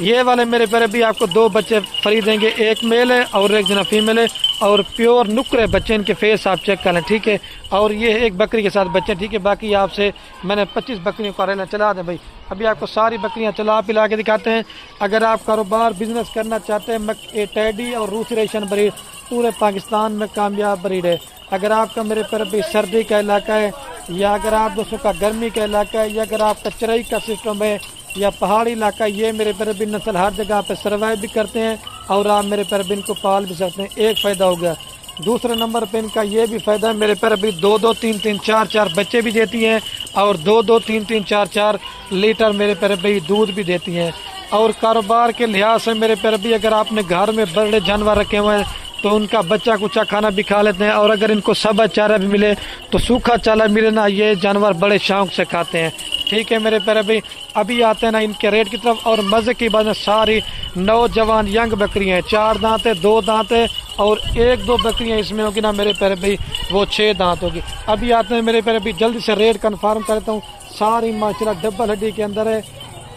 یہ والے میرے پیارے بھی آپ کو 2 بچے فری دیں گے، ایک میل ہے اور ایک جنا فیمیل ہے، اور پیور نکرے بچے، ان کے فیس آپ چیک کر لیں، ٹھیک ہے۔ اور یہ ایک بکری کے ساتھ بچے، ٹھیک ہے۔ باقی آپ سے میں نے 25 بکریوں کا ریلا چلا دیں بھائی، ابھی آپ کو ساری بکریاں چلا پلا کے دکھاتے ہیں۔ اگر آپ کاروبار بزنس کرنا چاہتے ہیں، ٹیڈی اور روسی ریشن بریڈ پورے پاکستان میں کامیاب بریڈ ہے۔ اگر آپ کا میرے پیارے بھی سردی کا علاقہ ہے، یا اگر آپ دوستوں کا گرمی کا علاقہ ہے، یا اگر آپ کا چرائی کا سسٹم ہے یا پہاڑی علاقہ، یہ میرے پیارے بھی نسل ہر جگہ پہ سروائیو بھی کرتے ہیں اور آپ میرے پیارے بھی ان کو پال بھی سکتے ہیں۔ ایک فائدہ ہو گیا۔ دوسرے نمبر پہ ان کا یہ بھی فائدہ ہے میرے پیارے بھی 2 3 3 4 4 بچے بھی دیتی ہیں، اور 2 3 3 4 4 لیٹر میرے پیارے بھی دودھ بھی دیتی ہیں۔ اور کاروبار کے لحاظ سے میرے پیارے بھی اگر آپ نے گھر میں بڑے جانور رکھے ہوئے ہیں تو ان کا بچہ کچا کھانا بھی کھا لیتے ہیں، اور اگر ان کو سبا چارہ بھی ملے تو سوکھا چارہ ملے نا، یہ جانور بڑے شوق سے کھاتے ہیں، ٹھیک ہے میرے پیارے بھائی۔ ابھی آتے ہیں نا ان کے ریٹ کی طرف، اور مزے کی بات ہے ساری نوجوان ینگ بکریاں ہیں، 4 دانت ہے، 2 دانت ہے، اور 1 2 بکریاں اس میں ہوگی نا میرے پیارے بھائی وہ 6 دانت ہوگی۔ ابھی آتے ہیں میرے پیارے بھائی، جلدی سے ریٹ کنفرم کرتا ہوں۔ ساری ماشاءاللہ ڈبل ہڈی کے اندر ہے،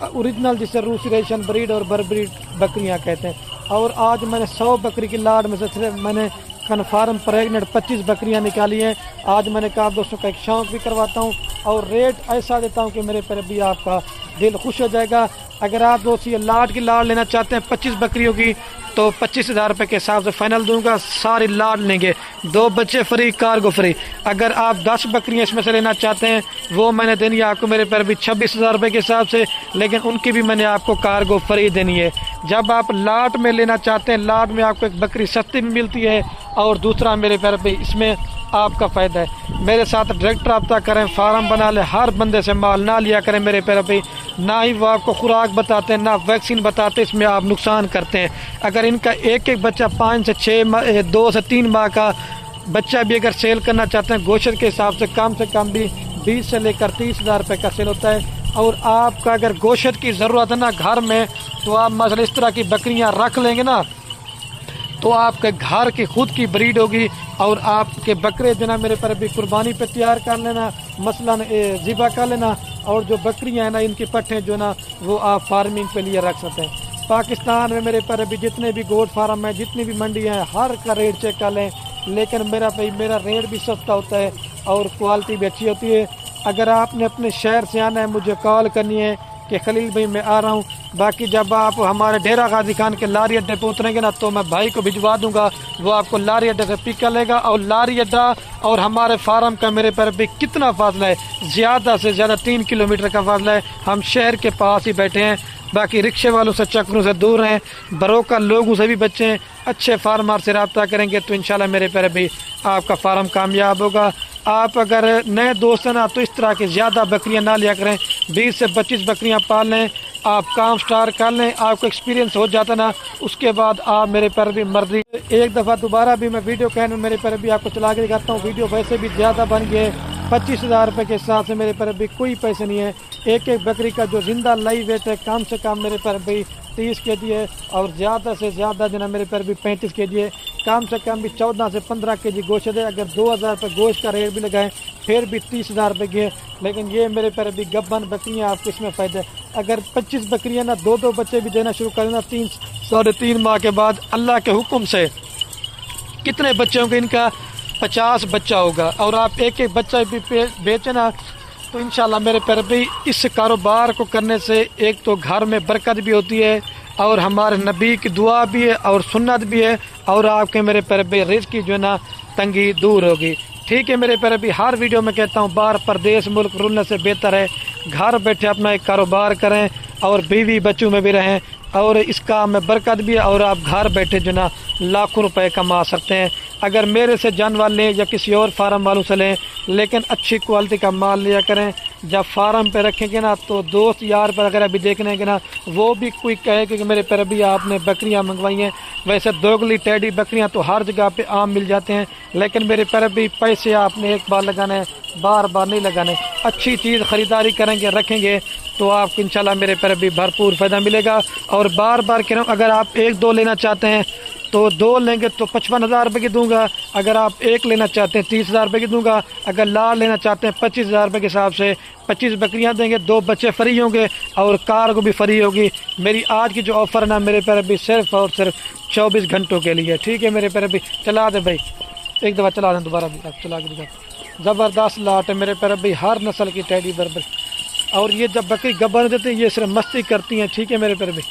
اوریجنل جسے روسی ریشن بریڈ اور بربریڈ بکریاں کہتے ہیں۔ اور آج میں نے 100 بکری کی لاٹ میں سے صرف میں نے کنفرم پریگنٹ 25 بکریاں نکالی ہیں۔ آج میں نے کہا دوستوں کا ایک شوق بھی کرواتا ہوں، اور ریٹ ایسا دیتا ہوں کہ میرے پیارے بھی آپ کا دل خوش ہو جائے گا۔ اگر آپ دوست یہ لاٹ کی لاٹ لینا چاہتے ہیں 25 بکریوں کی تو 25,000 روپے کے حساب سے فائنل دوں گا، ساری لاٹ لیں گے، 2 بچے فری، کارگو فری۔ اگر آپ 10 بکریاں اس میں سے لینا چاہتے ہیں وہ میں نے دینی ہے آپ کو میرے پیارے بھی 26,000 روپے کے حساب سے، لیکن ان کی بھی میں نے آپ کو کارگو فری دینی ہے۔ جب آپ لاٹ میں لینا چاہتے ہیں، لاٹ میں آپ کو ایک بکری سستی بھی ملتی ہے، اور دوسرا میرے پیارے بھی اس میں آپ کا فائدہ ہے۔ میرے ساتھ ڈائریکٹ رابطہ کریں، فارم بنا لیں، ہر بندے سے مال نہ لیا کریں میرے پیارے بھائی، نہ ہی وہ آپ کو خوراک بتاتے ہیں، نہ ویکسین بتاتے، اس میں آپ نقصان کرتے ہیں۔ اگر ان کا ایک بچہ 5 سے 6 2 سے 3 ماہ کا بچہ بھی اگر سیل کرنا چاہتے ہیں گوشت کے حساب سے کم بھی 20 سے لے کر 30,000 روپے کا سیل ہوتا ہے۔ اور آپ کا اگر گوشت کی ضرورت ہے نا گھر میں، تو آپ مثلا اس طرح کی بکریاں رکھ لیں گے نا تو آپ کے گھر کی خود کی بریڈ ہوگی، اور آپ کے بکرے جو نا میرے پر بھی قربانی پہ تیار کر لینا، مثلا ذبح کر لینا، اور جو بکریاں ہیں نا ان کی پٹھیں جو نا وہ آپ فارمنگ کے لیے رکھ سکتے ہیں۔ پاکستان میں میرے پر بھی جتنے بھی گوٹ فارم ہیں، جتنی بھی منڈی ہیں، ہر کا ریٹ چیک کر لیں، لیکن میرا ریٹ بھی سستا ہوتا ہے اور کوالٹی بھی اچھی ہوتی ہے۔ اگر آپ نے اپنے شہر سے آنا ہے مجھے کال کرنی ہے کہ خلیل بھائی میں آ رہا ہوں۔ باقی جب آپ ہمارے ڈیرہ غازی خان کے لاری اڈے پہ اتریں گے نا تو میں بھائی کو بھجوا دوں گا، وہ آپ کو لاری اڈے سے پک کر لے گا۔ اور لاری اڈا اور ہمارے فارم کا میرے پر بھی کتنا فاصلہ ہے، زیادہ سے زیادہ 3 کلومیٹر کا فاصلہ ہے، ہم شہر کے پاس ہی بیٹھے ہیں۔ باقی رکشے والوں سے چکروں سے دور ہیں، بروکر لوگوں سے بھی بچے ہیں، اچھے فارمر سے رابطہ کریں گے تو انشاءاللہ میرے پیارے بھی آپ کا فارم کامیاب ہوگا۔ آپ اگر نئے دوست ہیں نا تو اس طرح کی زیادہ بکریاں نہ لیا کریں، 20 سے 25 بکریاں پال لیں، آپ کام سٹار کر لیں، آپ کو ایکسپیرینس ہو جاتا نا، اس کے بعد آپ میرے پر بھی مرضی ایک دفعہ دوبارہ بھی میں ویڈیو کہنے میرے پر بھی آپ کو چلا کے دکھاتا ہوں۔ ویڈیو ویسے بھی زیادہ بن گئے، 25,000 روپے کے حساب سے میرے پر بھی کوئی پیسے نہیں ہے۔ ایک بکری کا جو زندہ لائی ویٹ ہے کم سے کم میرے پر بھی 30 کے جی ہے، اور زیادہ سے زیادہ جو نا میرے پر بھی 35 کے جی ہے، کم سے کم بھی 14 سے 15 کے جی گوشت ہے۔ اگر 2,000 روپے گوشت کا ریٹ بھی لگائیں پھر بھی 30,000 روپے کی ہے، لیکن یہ میرے پر بھی گبن بکریاں آپ کو اس میں فائدہ ہے۔ اگر 25 بکریاں نا 2 بچے بھی دینا شروع کر دینا 3 ساڑھے 3 ماہ کے بعد اللہ کے حکم سے کتنے بچے ہوں گے، ان کا 50 بچہ ہوگا، اور آپ ایک بچہ بھی بیچے نا تو انشاءاللہ میرے پیارے بھی اس کاروبار کو کرنے سے ایک تو گھر میں برکت بھی ہوتی ہے، اور ہمارے نبی کی دعا بھی ہے اور سنت بھی ہے، اور آپ کے میرے پیارے بھی رزق کی جو ہے نا تنگی دور ہوگی۔ ٹھیک ہے میرے پیارے بھی، ہر ویڈیو میں کہتا ہوں باہر پردیس ملک رولنے سے بہتر ہے گھر بیٹھے اپنا ایک کاروبار کریں اور بیوی بچوں میں بھی رہیں، اور اس کام میں برکت بھی ہے، اور آپ گھر بیٹھے جو نا لاکھوں روپے کما سکتے ہیں۔ اگر میرے سے جانور لیں یا کسی اور فارم والوں سے لیں، لیکن اچھی کوالٹی کا مال لیا کریں۔ جب فارم پہ رکھیں گے نا تو دوست یار وغیرہ بھی دیکھنے گے نا، وہ بھی کوئی کہے کہ میرے پیارے بھی آپ نے بکریاں منگوائی ہیں۔ ویسے دوگلی ٹیڈی بکریاں تو ہر جگہ پہ عام مل جاتے ہیں، لیکن میرے پیارے بھی پیسے آپ نے ایک بار لگانے، بار بار نہیں لگانے۔ اچھی چیز خریداری کریں گے، رکھیں گے تو آپ کو انشاءاللہ میرے پیارے بھی بھرپور فائدہ ملے گا۔ اور بار بار کہہ رہا ہوں اگر آپ 1 2 لینا چاہتے ہیں تو 2 لیں گے تو 55,000 روپے کی دوں گا، اگر آپ ایک لینا چاہتے ہیں 30,000 روپے کی دوں گا، اگر لال لینا چاہتے ہیں 25,000 روپے کے حساب سے 25 بکریاں دیں گے، 2 بچے فری ہوں گے اور کار کو بھی فری ہوگی۔ میری آج کی جو آفر ہے نا میرے پیارے بھی صرف اور صرف 24 گھنٹوں کے لیے، ٹھیک ہے میرے پیارے بھی؟ چلا دیں بھائی، ایک دفعہ چلا دیں، دوبارہ بھی آپ چلا کے دکھا۔ زبردست لاٹ ہے میرے پیارے بھی، ہر نسل کی ٹیڈی بربر، اور یہ جب بکری گبر دیتی ہے یہ صرف مستی کرتی ہیں، ٹھیک ہے میرے پیارے بھی؟